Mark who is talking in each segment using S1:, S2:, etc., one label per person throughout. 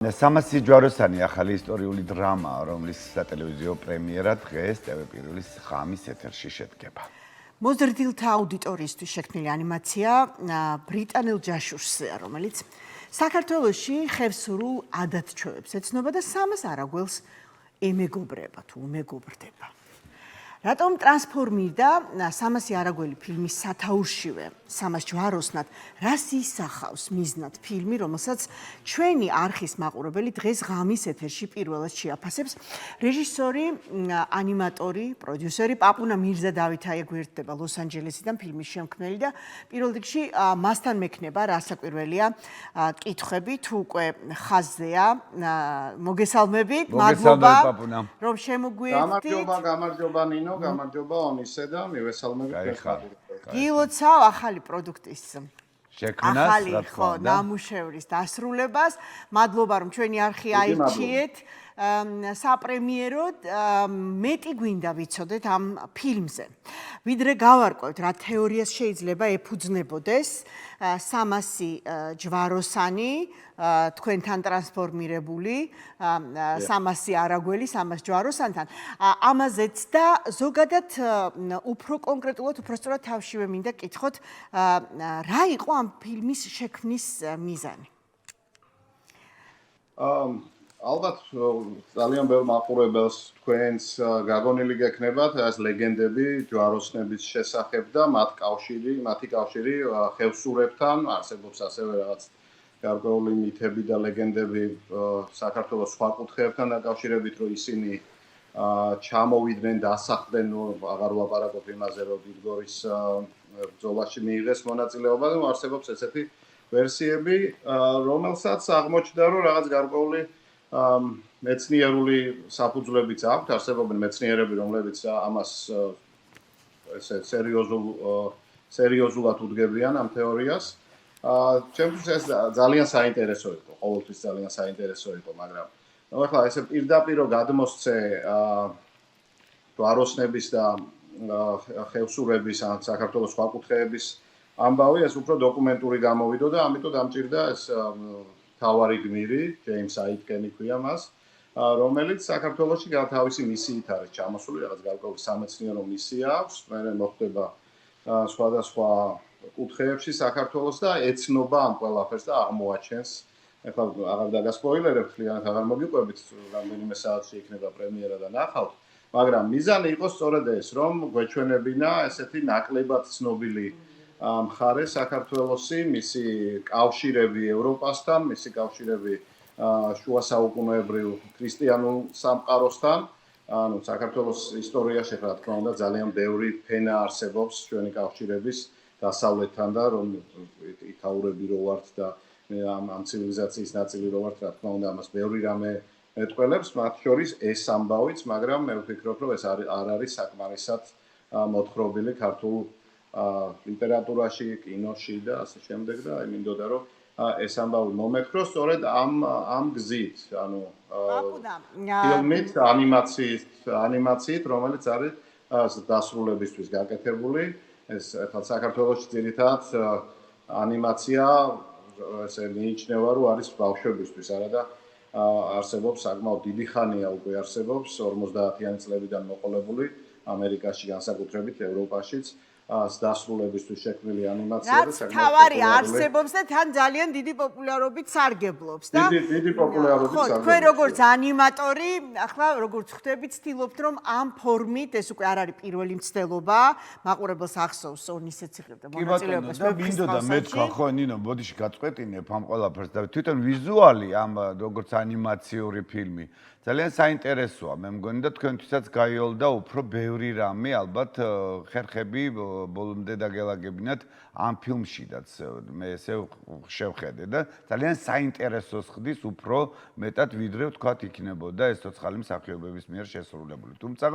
S1: სამასი ჯვაროსანი ახალი ისტორიული დრამა, რომლის სატელევიზიო პრემიერა დღეს TV1-ის ღამის ეთერში შედგება.
S2: მოზრდილთა აუდიტორიისთვის შექმნილი ანიმაცია ბრიტანელ ჯაშუშზეა, რომელიც საქართველოში ხევსურულ ადათ-ჩვევებს ეცნობა და სამას არაგველს ემეგობრება თუ უმეგობრდება. რატომ ტრანსფორმირდა სამასი არაგველი ფილმის სათაურშივე სამას ჯვაროსნად რას ისახავს მიზნად ფილმი, რომელსაც ჩვენი არხის მაყურებელი დღეს ღამის ეთერში პირველად შეაფასებს. რეჟისორი, ანიმატორი, პროდიუსერი პაპუნა მირზა დავითაია გვერდდება ლოს-ანჯელესიდან, ფილმის შემქმნელი და პირველ რიგში მასთან მექნება რასაკვირველია კითხვები, თუ უკვე ხაზზეა, მოგესალმებით, მადლობა რომ შემოგვიერთდით.
S3: გამარჯობა ნინო. გამარჯობა ონისე და მივესალმებით ხალხს.
S2: გილოცავ ახალი პროდუქტის
S1: შექმნას,
S2: ახალი ნამუშევრის დასრულებას. მადლობა რომ ჩვენი არხი აირჩიეთ საპრემიეროდ. მეტი გვინდა ვიცოდეთ ამ ფილმზე. ვიდრე გავარკვევთ რა თეორიას შეიძლება ეფუძნებოდეს სამასი ჯვაროსანი თქვენთან ტრანსფორმირებული სამასი არაგველი სამას ჯვაროსანთან. ამაზეც და ზოგადად უფრო კონკრეტულად, უფრო სწორად თავშივე მინდა კითხოთ, რა იყო ამ ფილმის შექმნის მიზანი?
S3: ალბათ ძალიან ბევრ მაყურებელს თქვენს გაგონილი გექნებათ ეს ლეგენდები ჯვაროსნების შესახებ და მათი კავშირი ხევსურებთან, არსებობს ასევე რაღაც გარკვეული მითები და ლეგენდები საქართველოს სხვა კუთხეებთან დაკავშირებით, რომ ისინი ჩამოვიდნენ, დასახლდნენ, აღარ ვლაპარაკობ იმაზე, რომ დიდგორის ბრძოლაში მიიღეს მონაწილეობა და არსებობს ესეთი ვერსიები, რომელსაც აღმოჩნდა, რომ რაღაც გარკვეული მეცნიერული საფუძვლებიც აქვს, არსებობენ მეცნიერები, რომლებიც ამას ესე სერიოზულად უდგებიან ამ თეორიას. ჩემთვის ეს ძალიან საინტერესო იყო, ყოველთვის ძალიან საინტერესო იყო, მაგრამ ახლა ესე პირდაპირ გადმოსცე ჯვაროსნების და ხევსურების ან საქართველოს სხვა კუთხეების ამბავი, ეს უფრო დოკუმენტური გამოვიდო და ამიტომ დამჭირდა ეს თავარი გმირი, ჯეიმს აიტკენი ქვია მას, რომელიც საქართველოში თავისი მისიით არის ჩამოსული, რაღაც გარკვეული სამეცნიერო მისია აქვს, მე მოხდება სხვადასხვა კუთხეებში საქართველოს და ეცნობა ამ ყველაფერს და აღმოაჩენს. ეხლა აღარ დაგასპოილერებ, ხლიანად აღარ მოგიყვებით, რამდენიმე საათში იქნება პრემიერა და ნახავთ, მაგრამ მიზანი იყო სწორედ ეს, რომ გვეჩვენებინა ესეთი ნაკლებად ცნობილი მხარე საქართველოსი, მისი კავშირები ევროპასთან, მისი კავშირები შუა საუკუნეებრივ ქრისტიანულ სამყაროსთან. ანუ საქართველოს ისტორიაში რა თქმა უნდა ძალიან ბევრი ფენა არსებობს ჩვენი კავშირების დასავლეთთან და რომ ითაურები რო ვართ და ამ ცივილიზაციის ნაწილი რო ვართ, რა თქმა უნდა ამას ბევრი რამე მეტყველებს, მათ შორის ეს ამბავიც, მაგრამ მე ვფიქრობ, რომ ეს არ არის საკმარისად მოთხრობილი ქართულ ლიტერატურაში, კინოში და ასე შემდეგ და აი მინდოდა რომ ეს ამბავი მომექრო სწორედ ამ გზით, ანუ ფილმით, ანიმაციით, რომელიც არის დასრულებისთვის გაკეთებული. ეს ახლა საქართველოში ძირითადად ანიმაცია ესე მიიჩნევა, რომ არის ბავშვებისთვის, არა და არსებობს საკმაოდ დიდი ხანია უკვე არსებობს 50-იანი წლებიდან მოყოლებული ამერიკაში განსაკუთრებით ევროპაშიც დასრულებისთვის შექმნილი ანიმაცია და
S2: საკმაოდ თავარი არსებობს და თან ძალიან დიდი პოპულარობით სარგებლობს და
S3: დიდი პოპულარობით სარგებლობს.
S2: თქვენ როგორც ანიმატორი, ახლა როგორც ხვდებით, ცდილობთ რომ ამ ფორმით, ეს უკვე არ არის პირველი მცდელობა, მაყურებელს ახსოვს ონისე ციხლებ და მონაწილეობას
S1: მინდოდა მეთქვა ხო ნინო, ბოდიში გაწყვეტინებ ამ ყველაფერს და თვითონ ვიზუალი ამ როგორც ანიმაციური ფილმი ძალიან საინტერესოა. მე მგონი და თქვენთვისაც გაიოლდა უფრო ბევრი რამე, ალბათ ხერხები ბოლომდე დაგელაგებინათ ამ ფილმშიდაც მე ესე შევხედე და ძალიან საინტერესოს ხდის უფრო მეტად ვიდრე ვთქვათ იქნებოდა ეს ცოცხალი მსახიობების მიერ შესრულებული. თუმცა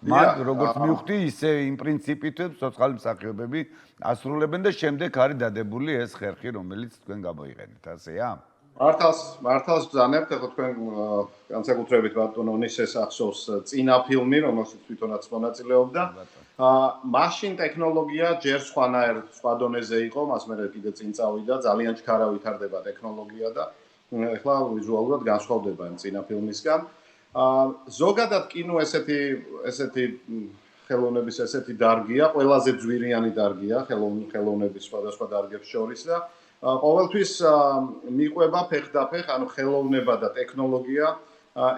S1: მან როგორც მივხვდი, ისე იმ პრინციპით ცოცხალი მსახიობები ასრულებენ და შემდეგ არის დადებული ეს ხერხი, რომელიც თქვენ გამოიყენეთ, ასეა?
S3: მართალს ბრძანებთ, ახლა თქვენ განსაკუთრებით ბატონ ონისეს ახსოვს წინა ფილმი, რომელშიც თვითონაც მონაწილეობდა. მაშინ ტექნოლოგია ჯერ სხვა დონეზე იყო, მას მე კიდე წინ წავიდა, ძალიან ჩქარა ვითარდება ტექნოლოგია და ეხლა ვიზუალურად განსხვავდება იმ წინა ფილმისგან. ზოგადად კინო ესეთი ხელოვნების ესეთი დარგია, ყველაზე ძვირიანი დარგია ხელოვნების სხვადასხვა დარგებს შორის და ყოველთვის მიყვება ფეხდაფეხ, ანუ ხელოვნება და ტექნოლოგია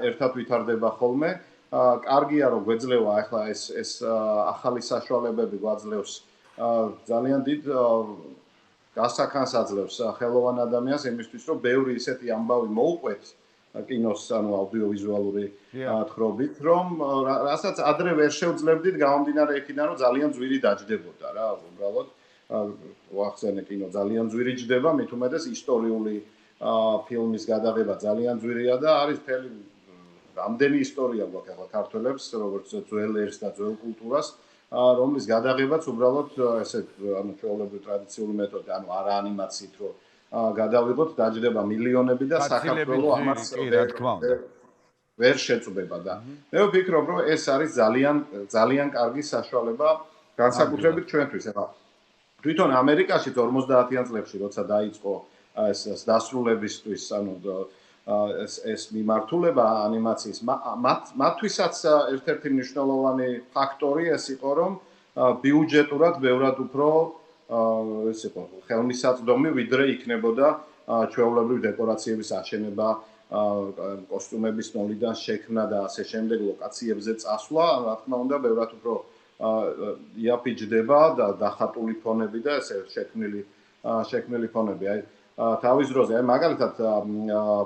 S3: ერთად ვითარდება ხოლმე. კარგია რომ გვეძლევა ახლა ეს ახალი საშუალებები გვაძლევს ძალიან დიდ გასახანს აძლევს ხელოვან ადამიანს იმისთვის რომ ბევრი ისეთი ამბავი მოუყვეთ კინოს ანუ აუდიოვიზუალური თხრობით რომ რასაც ადრე ვერ შევძლებდით გამომდინარე იქიდან რომ ძალიან ძვირი დაჯდებოდა რა უბრალოდ ვახსენე კინო ძალიან ძვირი ჯდება მით უმეტეს ისტორიული ფილმის გადაღება ძალიან ძვირია და არის მთელი რამდენი ისტორია გვაქვს ახლა ქართველებს როგორც ძველ ერს და ძველ კულტურას რომლის გადაღებაც უბრალოდ ესეთ ანუ ჩვეულებრივი ტრადიციული მეთოდი ანუ არა ანიმაციით რომ გადავიღოთ დაჯდება მილიონები და საქართველოს ამას ვერ შეწუდება და მე ვფიქრობ რომ ეს არის ძალიან კარგი საშუალება განსაკუთრებით ჩვენთვის ახლა თვითონ ამერიკაში 50-იან წლებში როცა დაიწყო ეს დასრულებისთვის ანუ ეს მიმართულება ანიმაციის მათთვისაც ერთ-ერთი მნიშვნელოვანი ფაქტორი ეს იყო რომ ბიუჯეტურად ბევრად უფრო ეს იყო ხელმისაწვდომი ვიდრე იქნებოდა ჩვეულებრივი დეკორაციების აშენება კოსტუმების ნოლიდან შექმნა და ასე შემდეგ ლოკაციებზე წასვლა რა თქმა უნდა ბევრად უფრო იაფიჯდება და დახატული ფონები და ესე შექმნილი ფონები აი თავის დროზე აი მაგალითად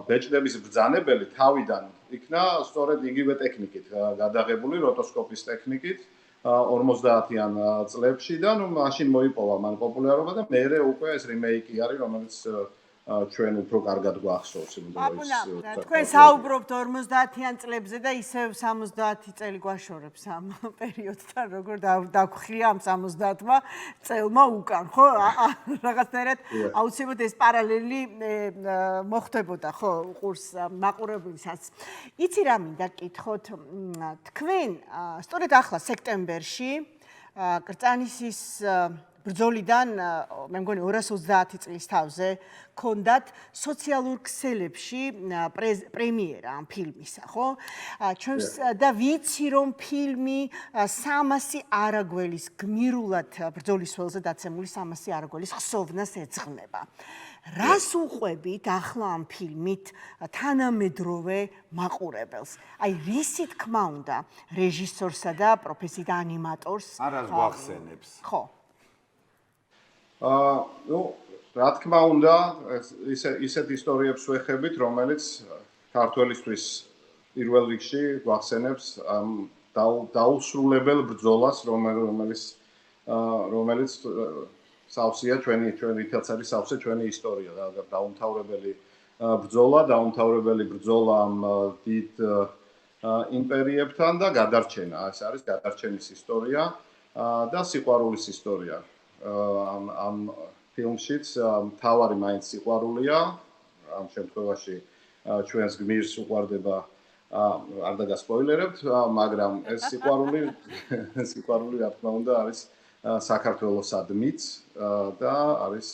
S3: ბეჭდების ბრძანებელი თავიდან იქნა სწორედ იგივე ტექნიკით გადაღებული როტოსკოპის ტექნიკით 50-იან წლებში და ნუ მაშინ მოიპოვა მან პოპულარობა და მერე უკვე ეს რიმეიკი არის რომელიც ჩვენ უფრო კარგად გვახსოვს
S2: თქვენ საუბრობთ 50-იან წლებზე და ისევ 70 წელი გვაშორებს ამ პერიოდთან როგორ დაგხვია ამ 70-მა წელმა უკან ხო რაღაცნაირად აუცილებლად ეს პარალელი მოხდებოდა ხო ყურს მაყურებლისას იცი რა მინდა გკითხოთ თქვენ სწორედ ახლა სექტემბერში კრწანისის ბრძოლიდან მე მგონი 230 წლის თავზე ქონდათ სოციალურ ქსელებში პრემიერა ამ ფილმისა, ხო? ჩვენს და ვიცი რომ ფილმი 300 არაგველის გმირულად ბრძოლის ველზე დაცემული 300 არაგველის ხსოვნას ეძღვნება. რას უყვებით ახლა ამ ფილმით თანამედროვე მაყურებელს? აი რისი თქმა უნდა რეჟისორსა და პროფესიით ანიმატორს
S1: არას გვახსენებს?
S2: ხო.
S3: ნუ რა თქმა უნდა ისეთ ისტორიებს ვეხებით რომელიც ქართველისთვის პირველ რიგში გვახსენებს დაუსრულებელ ბრძოლას რომელიც სავსეა ჩვენი რითაც არის სავსე ჩვენი ისტორია და დაუმთავრებელი ბრძოლა ამ დიდ იმპერიებთან და გადარჩენა ეს არის გადარჩენის ისტორია და სიყვარულის ისტორია ამ ფილმშიც მთავარი მაინც სიყვარულია ამ შემთხვევაში ჩვენს გმირს უყვარდება არ დაგასპოილერებთ მაგრამ ეს სიყვარული რა თქმა უნდა არის საქართველოსადმიც და არის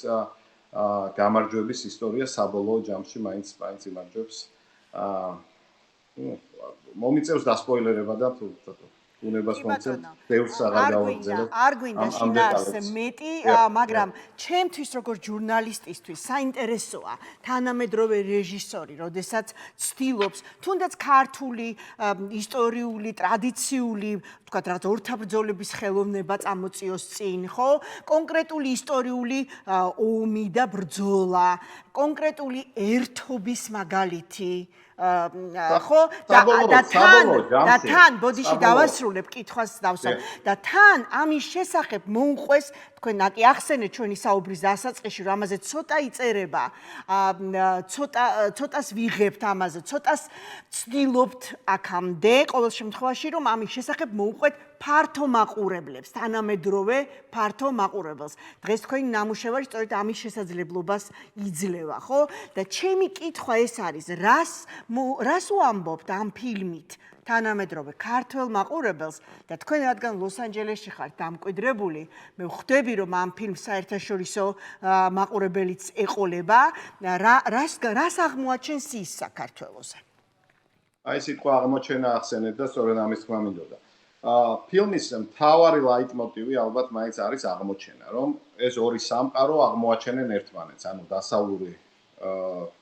S3: გამარჯვების ისტორია საბოლოო ჯამში მაინც იმარჯვებს მომიწევს დასპოილერება და თუ უნებას მომცემ ბევრს აღარ გავაგზავნებ
S2: არ გვინდა შინაარსზე მეტი მაგრამ ჩემთვის როგორც ჟურნალისტისთვის საინტერესოა თანამედროვე რეჟისორი როდესაც ცდილობს თუნდაც ქართული ისტორიული ტრადიციული თქვათ რაღაც ორთაბრძოლების ხელოვნება წამოწიოს წინ ხო კონკრეტული ისტორიული ომი და ბრძოლა კონკრეტული ერთობის მაგალითი ხო და თან ბოდიში დავასრულებ კითხვას დავსვამ და თან ამის შესახებ მოუყვეს თქვენ ნაკი ახსენეთ ჩვენი საუბრის დასაწყისში რომ ამაზე ცოტა იწერება ცოტას ვიღებთ ამაზე ცოტას ცდილობთ აქამდე ყოველ შემთხვევაში რომ ამის შესახებ მოუყვეთ ფართო მაყურებლებს თანამედროვე ფართო მაყურებელს დღეს თქვენი ნამუშევარი სწორედ ამის შესაძლებლობას იძლევა ხო და ჩემი კითხვა ეს არის რას უამბობთ ამ ფილმით თანამედროვე ქართველ მაყურებელს და თქვენ რადგან ლოს-ანჯელესში ხართ დამკვიდრებული, მე ვხვდები რომ ამ ფილმს საერთაშორისო მაყურებელიც ეყოლება, რას აღმოაჩენს ის საქართველოზე?
S3: აი სიტყვა აღმოჩენა ახსენეთ და სწორედ ამის თქმა მინდოდა. ფილმის მთავარი ლაიტმოტივი ალბათ მაინც არის აღმოჩენა, რომ ეს ორი სამყარო აღმოაჩენენ ერთმანეთს, ანუ დასავლური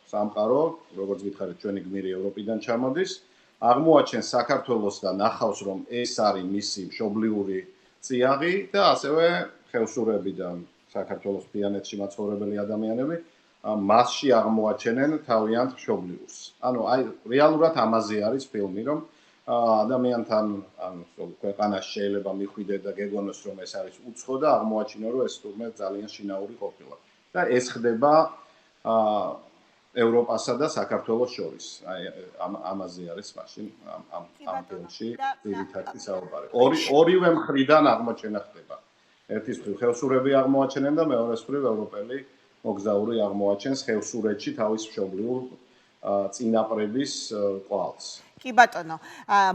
S3: სამყარო, როგორც გითხარით, ჩვენი გმირი ევროპიდან ჩამოდის, აღმოაჩენს საქართველოს და ნახავს, რომ ეს არის მისი მშობლიური წიაღი და ასევე ხევსურები და საქართველოს ფიანეთში მაცხოვრებელი ადამიანები მასში აღმოაჩენენ თავიანთ მშობლიურს. ანუ აი რეალურად ამაზე არის ფილმი, რომ ადამიანთან ანუ ქვეყანაში შეიძლება მიხვიდე და გეგონოს რომ ეს არის უცხო და აღმოაჩინო რომ ეს თურმე ძალიან შინაური ყოფილა. და ეს ხდება ევროპასა და საქართველოს შორის. აი ამაზე არის მაშინ ამ ფილმში ძირითადი საუბარი. ორივე მხრიდან აღმოჩენა ხდება. ერთის მხრივ ხევსურები აღმოაჩენენ და მეორეს მხრივ ევროპელი მოგზაური აღმოაჩენს ხევსურეთში თავის მშობლიურ წინაპრების ყვალს.
S2: კი ბატონო,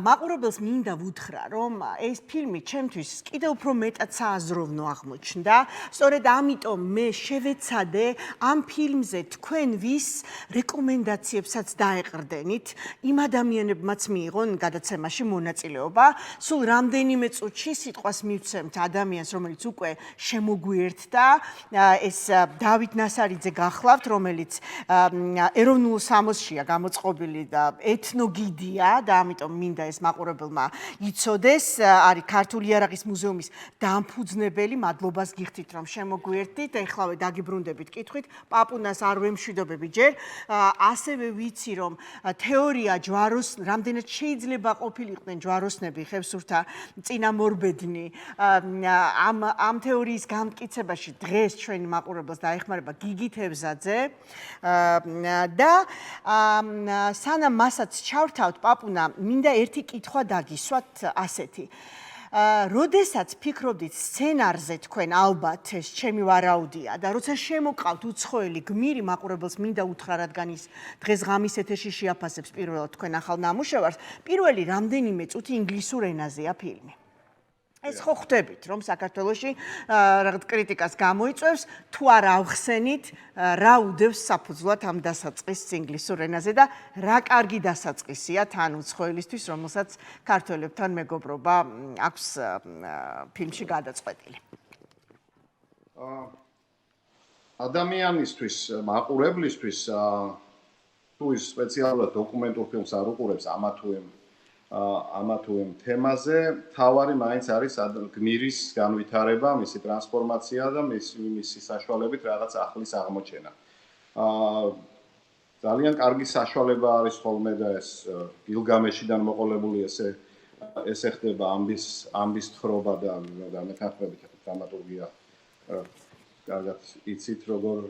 S2: მაყურებელს მინდა ვუთხრა, რომ ეს ფილმი ჩემთვის კიდევ უფრო მეტად სააზროვნო აღმოჩნდა. სწორედ ამიტომ მე შევეცადე ამ ფილმზე თქვენ ვის რეკომენდაციებსაც დაეყრდენით, იმ ადამიანებმაც მიიღონ გადაცემაში მონაწილეობა. სულ რამდენიმე წუთში სიტყვას მივცემთ ადამიანს, რომელიც უკვე შემოგვიერთდა, ეს დავით ნასარიძე გახლავთ, რომელიც ეროვნულ სამოსშია გამოწყობილი და ეთნოგიდია და ამიტომ მინდა ეს მაყურებელმა იცოდეს, არის ქართული იარაღის მუზეუმის დამფუძნებელი, მადლობას გიხდით რომ შემოგვიერთდით, ეხლავე დაგიბრუნდებით კითხვით, პაპუნას არ ვემშვიდობები ჯერ, ასევე ვიცი რომ თეორია ჯვაროს, რამდენად შეიძლება ყოფილიყვნენ ჯვაროსნები ხევსურთა წინამორბედნი, ამ თეორიის გამტკიცებაში დღეს ჩვენი მაყურებელს დაეხმარება გიგი თევზაძე და სანამ მასაც ჩავთავთ პაპუნა, მინდა ერთი კითხვა დაგისვათ ასეთი. როდესაც ფიქრობდით სცენარზე თქვენ ალბათ ეს ჩემი ვარაუდია და როცა შემოყავთ უცხოელი გმირი მაყურებელს მინდა უთხრა, რადგან ის დღეს ღამის ეთერში შეაფასებს პირველად თქვენ ახალ ნამუშევარს, პირველი რამდენიმე წუთი ინგლისურ ენაზეა ფილმი. ეს ხო ხვდებით, რომ საქართველოში რაღაც კრიტიკას გამოიწვევს, თუ არ ავხსენით, რა უდევს საფუძვლად ამ დასაწყისს ინგლისურ ენაზე და რა კარგი დასაწყისია თან უცხოელისთვის, რომელსაც ქართველებთან მეგობრობა აქვს ფილმში გადაწყვეტილი.
S3: ადამიანისთვის, მაყურებლისთვის, თუ ის სპეციალურად დოკუმენტურ ფილმს არ უყურებს ამა თუ იმ თემაზე, თავარი მაინც არის გმირის განვითარება, მისი ტრანსფორმაცია და მისი საშუალებით რაღაც ახლის აღმოჩენა. ძალიან კარგი საშუალება არის ხოლმე და ეს გილგამეშიდან მოყოლებული ესე ხდება ამბის თხრობა და მეთანხმებით დრამატურგია კარგად იცით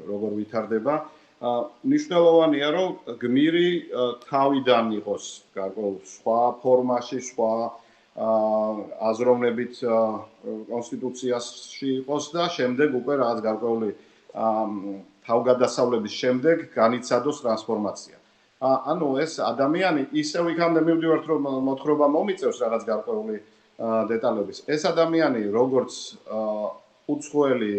S3: როგორ ვითარდება. ნიშნულოვანია, რომ გმირი თავიდან იყოს გარკვეულ სხვა ფორმაში, სხვა აზროვნებით კონსტიტუციაში იყოს და შემდეგ უკვე რაღაც გარკვეული თავგადასავლების შემდეგ განიცადოს ტრანსფორმაცია. ანუ ეს ადამიანი ისევ იქამდე მივდივართ, რომ მოთხრობა მომიწევს რაღაც გარკვეული დეტალების. ეს ადამიანი როგორც უცხოელი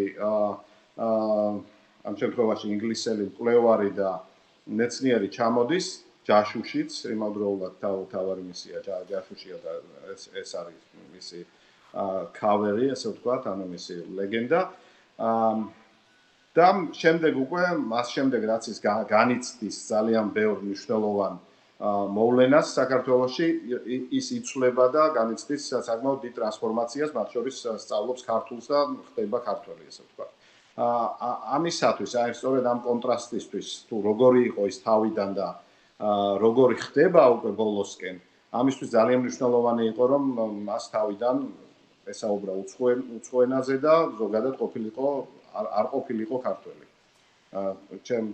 S3: ამ შემთხვევაში ინგლისელი მკვლევარი და მეცნიერი ჩამოდის ჯაშუშიც, იმავდროულად თავარი მისია ჯაშუშია და ეს არის მისი ქავერი, ასე ვთქვათ, ანუ მისი ლეგენდა. და შემდეგ უკვე მას შემდეგ რაც ის განიცდის ძალიან ბევრ მნიშვნელოვან მოვლენას საქართველოში, ის იცვლება და განიცდის საკმაოდ დიდ ტრანსფორმაციას, მათ შორის სწავლობს ქართულს და ხდება ქართველი, ასე ვთქვათ. ამისათვის, აი სწორედ ამ კონტრასტისთვის, თუ როგორი იყო ის თავიდან და როგორი ხდება უკვე ბოლოსკენ, ამისთვის ძალიან მნიშვნელოვანი იყო, რომ მას თავიდან ესაუბრა უცხო ენაზე და ზოგადად არ ყოფილიყო ქართველი. ჩემ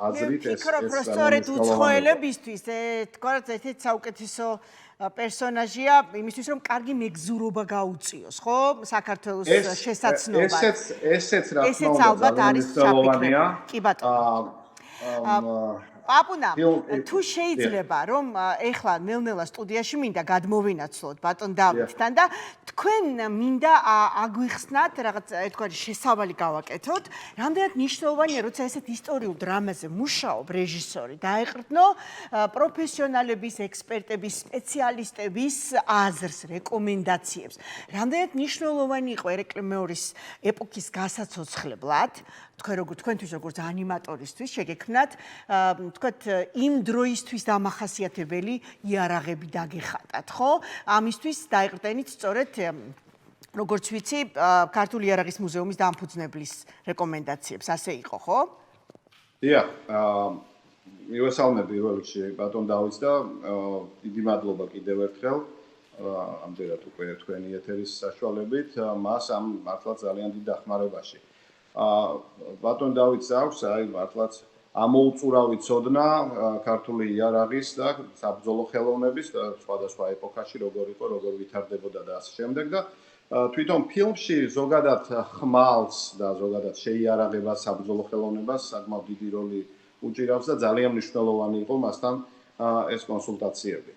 S3: აზრით ეს
S2: ფიქრობ, რომ სწორედ უცხოელებისთვის თქვათ ესეთ საუკეთესო პერსონაჟია იმისთვის, რომ კარგი მეგზურობა გაუწიოს, ხო? საქართველოს შესაძლებლად.
S3: ესეც რა თქმა უნდა ძალიან მნიშვნელოვანია.
S2: კი ბატონო. პაპუნა, თუ შეიძლება რომ ეხლა ნელ-ნელა სტუდიაში მინდა გადმოვინაცვლოთ ბატონ დავითთან და თქვენ მინდა აგვიხსნათ რაღაც ერთგვარი შესავალი გავაკეთოთ, რამდენად მნიშვნელოვანია, როცა ესეთ ისტორიულ დრამაზე მუშაობ რეჟისორი, დაეყრდნო პროფესიონალების, ექსპერტების, სპეციალისტების აზრს, რეკომენდაციებს. რამდენად მნიშვნელოვანი იყო ერეკლე მეორის ეპოქის გასაცოცხლებლად, თქვენთვის როგორც ანიმატორისთვის შეგექმნათ, თქვათ, იმ დროისთვის დამახასიათებელი იარაღები დაგეხატათ, ხო? ამისთვის დაეყრდენით სწორედ როგორც ვიცი, ქართული იარაღის მუზეუმის დამფუძნებლის რეკომენდაციებს, ასე იყო, ხო?
S3: დიახ, მივესალმებ პირველ რიგში ბატონ დავითს და დიდი მადლობა კიდევ ერთხელ ამდენად უკვე თქვენი ეთერის საშუალებით მას ამ მართლაც ძალიან დიდ დახმარებაში. ბატონ დავითს აქვს აი მართლაც ამოუწურავი ცოდნა ქართული იარაღის და საბრძოლო ხელოვნების და სხვადასხვა ეპოქაში როგორ იყო, როგორ ვითარდებოდა და ასე შემდეგ და თვითონ ფილმში ზოგადად ხმალს და ზოგადად შეიარაღებას საბრძოლო ხელოვნებას საკმაოდ დიდი როლი უჭირავს და ძალიან მნიშვნელოვანი იყო მასთან ეს კონსულტაციები.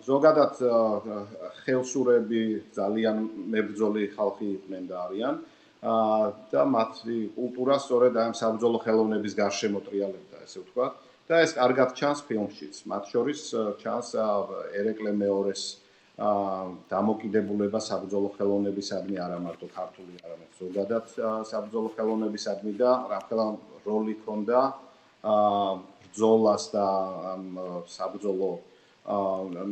S3: ზოგადად ხელსურები ძალიან მებრძოლი ხალხი იყვნენ და არიან და მათი კულტურა სწორედ ამ საბრძოლო ხელოვნების გარშემო ტრიალებდა, ესე ვთქვათ. და ეს კარგად ჩანს ფილმშიც. მათ შორის ჩანს ერეკლე მეორის დამოკიდებულება საბრძოლო ხელოვნებისადმი, არა მარტო ქართული, არამედ ზოგადად საბრძოლო ხელოვნებისადმი და რამხელა როლი ჰქონდა ბრძოლას და საბრძოლო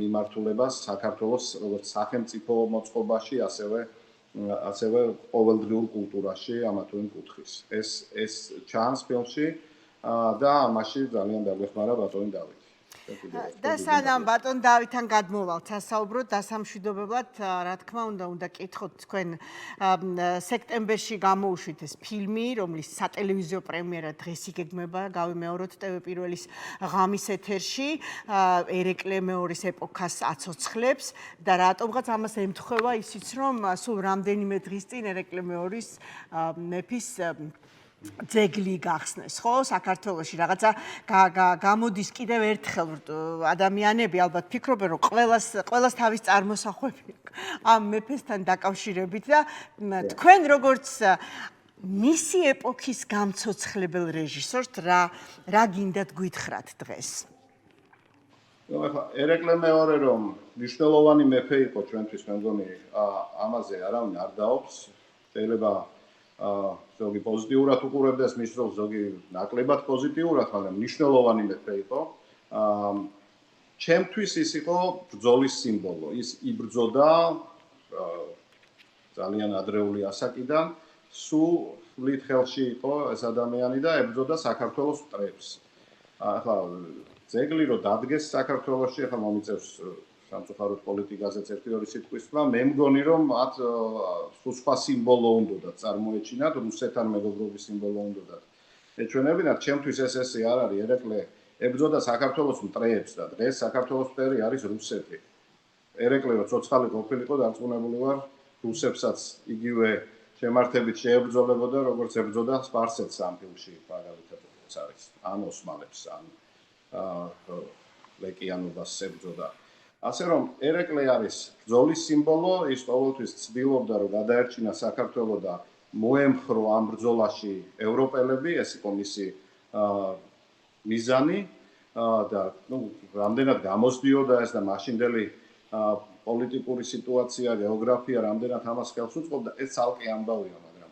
S3: მიმართულებას საქართველოს როგორც სახელმწიფო მოწყობაში, ასევე ყოველდღიურ კულტურაში ამა თუ იმ კუთხის. ეს ჩანს ფილმში და ამაში ძალიან დაგვეხმარა ბატონი დავითი.
S2: და სანამ ბატონ დავითთან გადმოვალთ სასაუბროდ დასამშვიდობებლად, რა თქმა უნდა კითხოთ თქვენ სექტემბერში გამოუშვით ეს ფილმი, რომლის სატელევიზიო პრემიერა დღეს იგეგმება, გავიმეოროთ TV პირველის ღამის ეთერში, ერეკლე მეორის ეპოქას აცოცხლებს და რატომღაც ამას ემთხვევა ისიც, რომ სულ რამდენიმე დღის წინ ერეკლე მეორის მეფის ძეგლი გახსნეს, ხო, საქართველოში რაღაცა გამოდის კიდევ ერთხელ ადამიანები ალბათ ფიქრობენ, რომ ყველას თავის წარმოსახვები ამ მეფესთან დაკავშირებით და თქვენ როგორც მისი ეპოქის გამცოცხლებელ რეჟისორს რა გინდათ გვითხრათ დღეს?
S3: ახლა ერეკლე მეორე რომ მნიშვნელოვანი მეფე იყო ჩვენთვის, მე მგონი ამაზე არავინ არ დაობს, შეიძლება ზოგი პოზიტიურად უყურებდეს მის როლს, ზოგი ნაკლებად პოზიტიურად, მაგრამ მნიშვნელოვანი მეფე იყო. ჩემთვის ის იყო ბრძოლის სიმბოლო. ის იბრძოდა ძალიან ადრეული ასაკიდან, სულით ხელში იყო ეს ადამიანი და ებრძოდა საქართველოს მტრებს. ახლა ძეგლი რო დადგეს საქართველოში, ახლა მომიწევს სამწუხაროდ პოლიტიკაზეც ერთი-ორი სიტყვის თქმა, მე მგონი რომ მათ სხვა სიმბოლო უნდათ წარმოეჩინათ, რუსეთთან მეგობრობის სიმბოლო უნდათ ეჩვენებინათ. ჩემთვის ესე არ არის, ერეკლე ებრძოდა საქართველოს მტრებს და დღეს საქართველოს მტერი არის რუსეთი. ერეკლე რო ცოცხალი ყოფილიყო, დარწმუნებული ვარ, რუსებსაც იგივე შემართებით შეებრძოლებოდა, როგორც ებრძოდა სპარსეთს ამ ფილმში, მაგალითად არის, ან ოსმალებს, ან ლეკიანობას ებრძოდა. ასე რომ ერეკლე არის ბრძოლის სიმბოლო, ის ყოველთვის ცდილობდა რომ გადაერჩინა საქართველო და მოემხრო ამ ბრძოლაში ევროპელები, ეს იყო მისი მიზანი და რამდენად გამოსდიოდა ეს და მაშინდელი პოლიტიკური სიტუაცია, გეოგრაფია რამდენად ამას ხელს უწყობდა, ეს ცალკე ამბავია, მაგრამ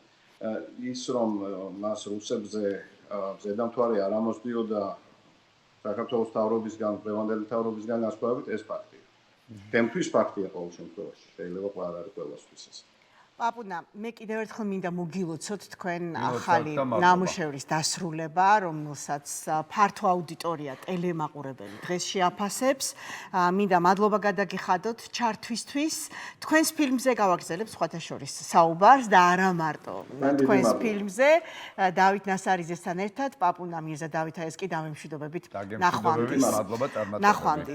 S3: ის რომ მას რუსებზე ზედამთვარე არ ამოსდიოდა საქართველოს თავრობისგან, დღევანდელი თავრობისგან განსხვავებით, ეს ფაქტია. ჩემთვის ფაქტია ყოველ შემთხვევაში, შეიძლება ყველა არ არის ყველასთვის ეს.
S2: პაპუნა, მე კიდევ ერთხელ მინდა მოგილოცოთ თქვენ ახალი ნამუშევრის დასრულება, რომელსაც ფართო აუდიტორია ტელემაყურებელი დღეს შეაფასებს. მინდა მადლობა გადაგიხადოთ ჩართვისთვის. თქვენს ფილმზე გავაგრძელებ სხვათა შორის საუბარს და არა მარტო თქვენს φιλმზე. დავით ნასარიძესთან ერთად, პაპუნა მირზა დავითაევსკი, დამემშვიდობებით. ნახვამდის.